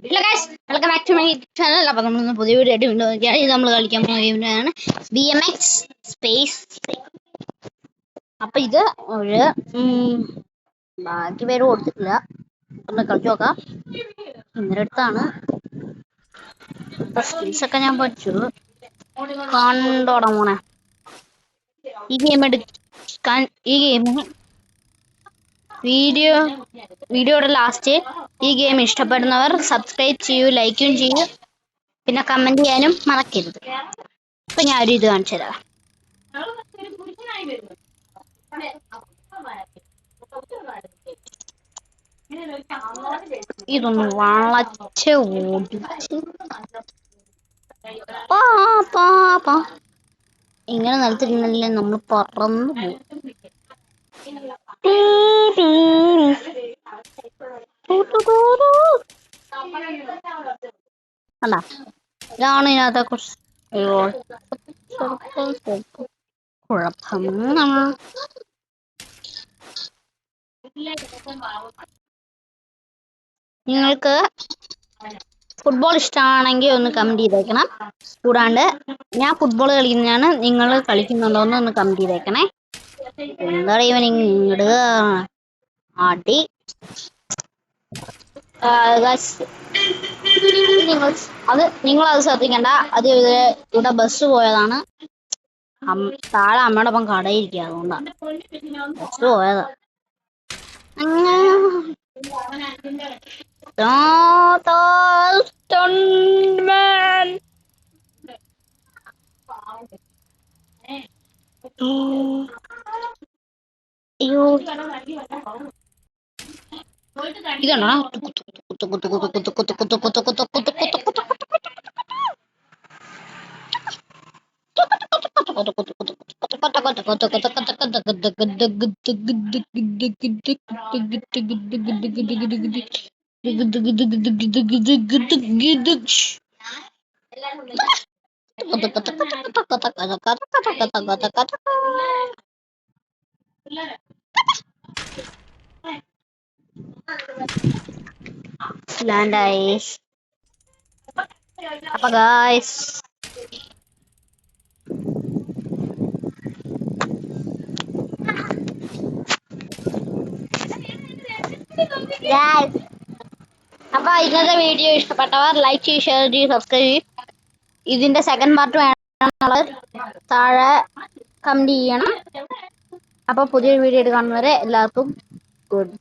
Hello guys, welcome back to my channel. അപ്പോൾ നമ്മൾ പുതിയ വീഡിയോ ആയിട്ട് വീണ്ടും നോക്കിയാണ്. ഇത് നമ്മൾ കളിക്കാൻ പോകുന്ന ഗെയിമാണ് BMX സ്പേസ്. അപ്പോൾ ഇത് ഒരു ബാക്കി പേര് കൊടുത്തിട്ടില്ല. ഒന്ന് കളിച്ചു നോക്കാം. ഇന്നലെ അടുത്താണ് സ്കിൽസൊക്കെ ഞാൻ പഠിച്ചു. കണ്ടോടാ മോനെ, ഈ ഗെയിം എടുക്കാൻ വീഡിയോയുടെ ലാസ്റ്റ് ഈ ഗെയിം ഇഷ്ടപ്പെടുന്നവർ സബ്സ്ക്രൈബ് ചെയ്യൂ, ലൈക്കും ചെയ്യൂ, പിന്നെ കമന്റ് ചെയ്യാനും മറക്കരുത്. ഇപ്പൊ ഞാനൊരു ഇത് കാണിച്ചു തരാം. ഇതൊന്ന് വളച്ച് ഓടിച്ച് ഇങ്ങനെ നിലത്തിരുന്നല്ലേ നമ്മൾ പറന്നു പോകും. അല്ല, ഇതാണ് ഇതിനകത്തെ കുറച്ച് കുഴപ്പം. നിങ്ങൾക്ക് ഫുട്ബോൾ ഇഷ്ടമാണെങ്കിൽ ഒന്ന് കമന്റ് ചെയ്തേക്കണം. കൂടാണ്ട് ഞാൻ ഫുട്ബോൾ കളിക്കുന്നതാണ്, നിങ്ങൾ കളിക്കുന്നുണ്ടോന്ന് ഒന്ന് കമന്റ് ചെയ്തേക്കണേ. എന്താണ് ഇവൻ ഇങ്ങോട്ട് ആട്ടി? നിങ്ങളത് ശ്രദ്ധിക്കണ്ട. അത് ഇവിടെ ബസ് പോയതാണ്. താഴെ അമ്മയുടെ ഒപ്പം കടയിരിക്കുക, അതുകൊണ്ടാണ് ബസ് പോയതാ. ഇതാണോ ലാൻഡായി. അപ്പൊ ഗായ്സ്, അപ്പൊ ഇന്നത്തെ വീഡിയോ ഇഷ്ടപ്പെട്ടവർ ലൈക്ക് ചെയ്യ്, ഷെയർ ചെയ്യ്, സബ്സ്ക്രൈബ് ചെയ്യ്. ഇതിന്റെ സെക്കൻഡ് പാർട്ട് വേണമെന്നുള്ളത് താഴെ കമന്റ് ചെയ്യണം. അപ്പൊ പുതിയൊരു വീഡിയോ ആയിട്ട് കാണുന്നവരെ എല്ലാവർക്കും ഗുഡ്.